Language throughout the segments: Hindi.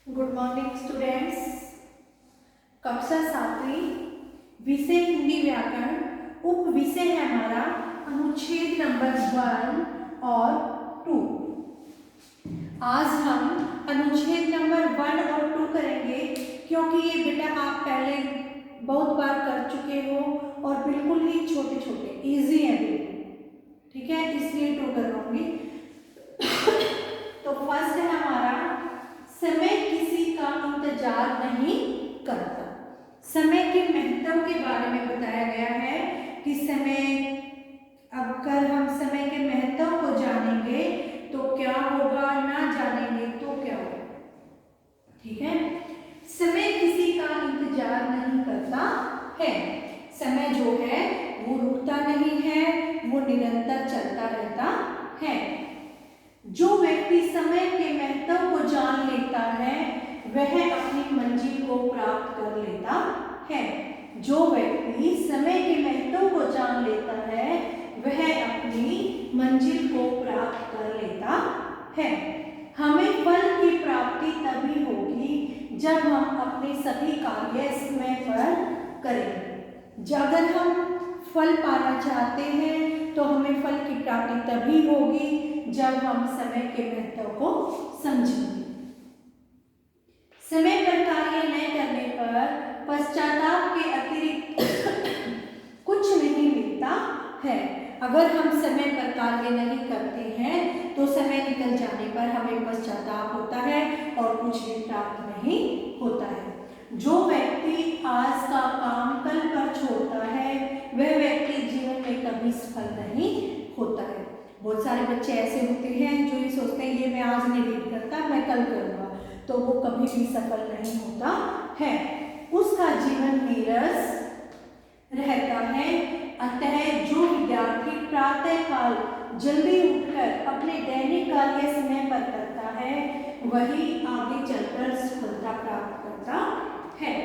Good morning students. कक्षा सातवीं, विषय हिंदी व्याकरण, उप विषय है हमारा अनुच्छेद नंबर 1 और 2। आज हम अनुच्छेद नंबर 1 और 2 करेंगे क्योंकि ये बेटा आप पहले बहुत बार कर चुके हो और बिल्कुल ही छोटे छोटे इजी है बिल्कुल, ठीक है, इसलिए 2 करवाऊंगी। तो फर्स्ट है हमारा समय किसी का इंतजार नहीं करता। समय के महत्व के बारे में बताया गया है कि समय, अगर हम समय के महत्व को जानेंगे तो क्या होगा, ना जानेंगे तो क्या होगा, ठीक है। समय किसी का इंतजार नहीं करता है। समय जो है वो रुकता नहीं है, वो निरंतर चलता रहता है। जो व्यक्ति समय के महत्व को जान लेता है वह अपनी मंजिल को प्राप्त कर लेता है। जो व्यक्ति समय के महत्व को जान लेता है वह अपनी मंजिल को प्राप्त कर लेता है। हमें फल की प्राप्ति तभी होगी जब हम अपने सभी कार्य समय पर करेंगे। अगर हम फल पाना चाहते हैं तो हमें फल की प्राप्ति तभी होगी जब हम समय के महत्व को समझेंगे। समय पर कार्य न करने पर पश्चाताप के अतिरिक्त कुछ नहीं मिलता है। अगर हम समय पर कार्य नहीं करते हैं तो समय निकल जाने पर हमें पश्चाताप होता है और कुछ भी प्राप्त नहीं होता है। जो व्यक्ति आज का काम कल पर छोड़ता है वह व्यक्ति जीवन में कभी सफल नहीं होता है। बहुत सारे बच्चे ऐसे होते हैं जो ये सोचते हैं ये मैं आज नहीं रीड करता, मैं कल करूँगा, तो वो कभी भी सफल नहीं होता है, उसका जीवन नीरस रहता है। अतः जो विद्यार्थी प्रातः काल जल्दी उठकर अपने दैनिक कार्य समय पर करता है वही आगे चलकर सफलता प्राप्त करता है।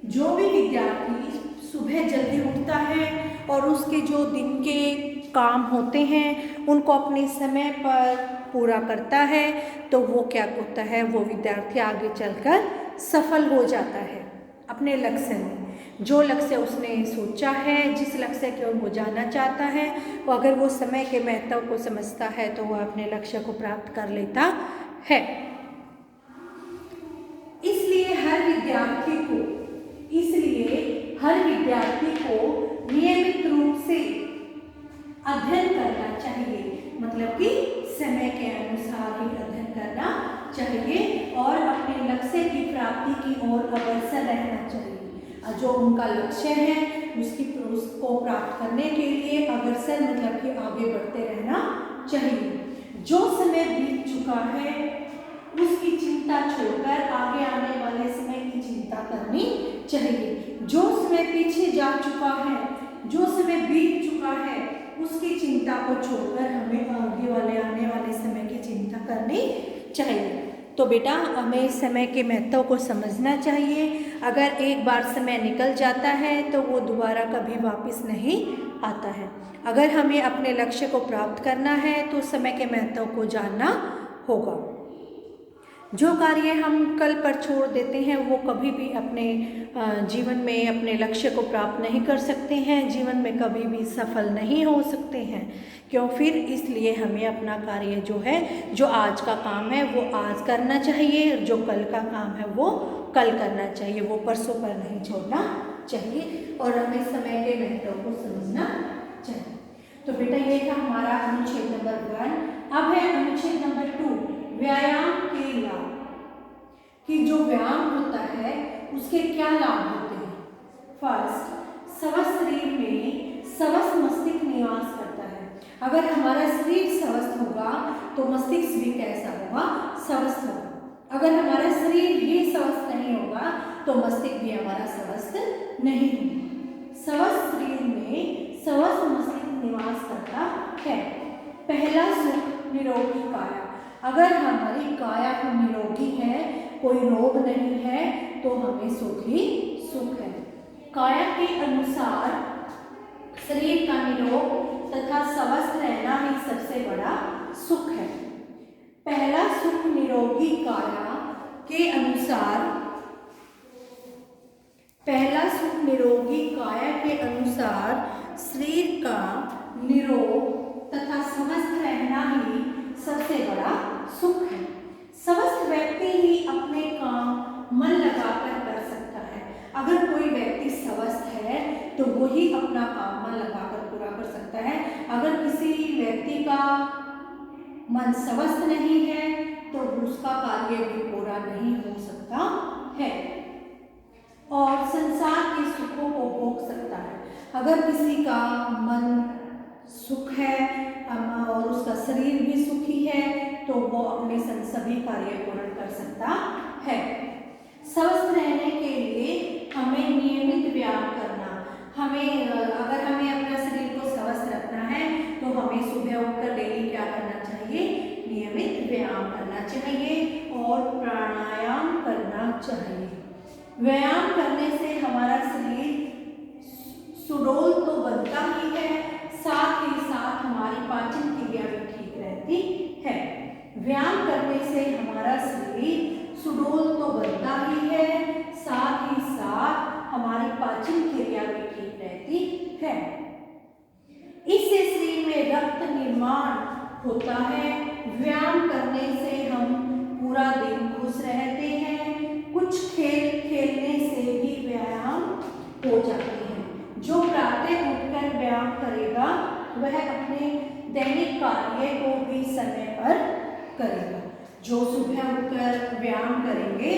जो भी विद्यार्थी सुबह जल्दी उठता है और उसके जो दिन के काम होते हैं उनको अपने समय पर पूरा करता है तो वो क्या होता है, वो विद्यार्थी आगे चलकर सफल हो जाता है अपने लक्ष्य में। जो लक्ष्य उसने सोचा है, जिस लक्ष्य की ओर वो जाना चाहता है, वो अगर वो समय के महत्व को समझता है तो वह अपने लक्ष्य को प्राप्त कर लेता है। इसलिए हर विद्यार्थी को नियमित रूप से अध्ययन करना चाहिए, मतलब कि समय के अनुसार ही अध्ययन करना चाहिए और अपने लक्ष्य की प्राप्ति की ओर अग्रसर रहना चाहिए। जो उनका लक्ष्य है उसको प्राप्त करने के लिए अग्रसर मतलब कि आगे बढ़ते रहना चाहिए। जो समय बीत चुका है उसकी चिंता छोड़कर आगे आने वाले समय की चिंता करनी चाहिए। जो समय पीछे जा चुका है, जो समय बीत चुका है उसकी चिंता को छोड़कर हमें आने वाले समय की चिंता करनी चाहिए। तो बेटा हमें समय के महत्व को समझना चाहिए। अगर एक बार समय निकल जाता है तो वो दोबारा कभी वापस नहीं आता है। अगर हमें अपने लक्ष्य को प्राप्त करना है तो समय के महत्व को जानना होगा। जो कार्य हम कल पर छोड़ देते हैं वो कभी भी अपने जीवन में अपने लक्ष्य को प्राप्त नहीं कर सकते हैं, जीवन में कभी भी सफल नहीं हो सकते हैं। क्यों फिर? इसलिए हमें अपना कार्य जो है, जो आज का काम है वो आज करना चाहिए, जो कल का काम है वो कल करना चाहिए, वो परसों पर नहीं छोड़ना चाहिए और हमें समय के महत्व को समझना चाहिए। तो बेटा ये था हमारा अनुच्छेद नंबर 1। अब है अनुच्छेद नंबर 2, व्यायाम के लाभ। कि जो व्यायाम होता है उसके क्या लाभ होते हैं। फर्स्ट, स्वस्थ शरीर में स्वस्थ मस्तिष्क निवास करता है। अगर हमारा शरीर स्वस्थ होगा तो मस्तिष्क भी कैसा होगा, स्वस्थ होगा। अगर हमारा शरीर ही स्वस्थ नहीं होगा तो मस्तिष्क भी हमारा स्वस्थ नहीं होगा। स्वस्थ शरीर में स्वस्थ मस्तिष्क निवास करता है। पहला सुख, निरोगी काया। अगर हमारी काया निरोगी है, कोई रोग नहीं है तो हमें सुख ही सुख है। काया के अनुसार शरीर का निरोग तथा स्वस्थ रहना ही सबसे बड़ा सुख है। पहला सुख निरोगी काया के अनुसार, पहला सुख निरोगी काया के अनुसार शरीर का निरोग तथा स्वस्थ रहना ही सबसे बड़ा सुख है। स्वस्थ व्यक्ति ही अपने काम मन लगाकर कर सकता है। अगर कोई व्यक्ति स्वस्थ है तो वो ही अपना काम मन लगाकर पूरा कर सकता है। अगर किसी व्यक्ति का मन स्वस्थ नहीं है तो उसका कार्य भी पूरा नहीं हो सकता है और संसार के सुखों को भोग सकता है। अगर किसी का मन सुख है और उसका शरीर भी सुखी है तो वो अपने सभी कार्य पूर्ण कर सकता है। स्वस्थ रहने के लिए हमें नियमित व्यायाम करना, अगर हमें अपना शरीर को स्वस्थ रखना है तो हमें सुबह उठकर डेली क्या करना चाहिए, नियमित व्यायाम करना चाहिए और प्राणायाम करना चाहिए। व्यायाम करने से हमारा शरीर सुडौल तो बनता ही है, साथ ही साथ हमारी पाचन क्रिया भी ठीक रहती है। व्यायाम करने से हमारा शरीर सुडौल तो बनता ही है, साथ ही साथ हमारी पाचन क्रिया भी ठीक रहती है। इससे शरीर में रक्त निर्माण होता है। व्यायाम करने से हम पूरा दिन खुश रहते हैं। कुछ खेल खेलने से भी व्यायाम हो जाते हैं। जो प्रातः उठकर व्यायाम करेगा वह अपने दैनिक कार्य को भी समय पर करेगा। जो सुबह उठकर व्यायाम करेंगे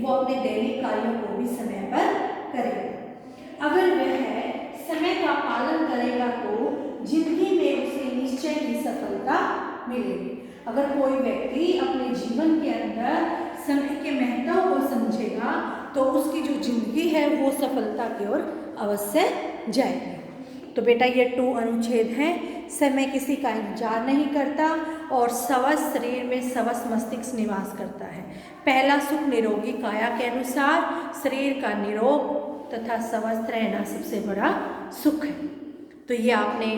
वो अपने दैनिक कार्यों को भी समय पर करेगा। अगर वह समय का पालन करेगा तो जिंदगी में उसे निश्चय ही सफलता मिलेगी। अगर कोई व्यक्ति अपने जीवन के अंदर समय के महत्व को समझेगा तो उसकी जो जिंदगी है वो सफलता की ओर अवश्य जाएगी। तो बेटा ये 2 अनुच्छेद हैं। समय किसी का इंतजार नहीं करता और स्वस्थ शरीर में स्वस्थ मस्तिष्क निवास करता है। पहला सुख निरोगी काया के अनुसार शरीर का निरोग तथा स्वस्थ रहना सबसे बड़ा सुख है। तो ये आपने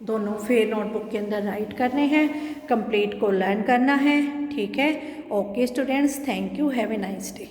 दोनों फिर नोटबुक के अंदर राइट करने हैं, कंप्लीट को लर्न करना है। ठीक है, okay students, thank you, have a nice day.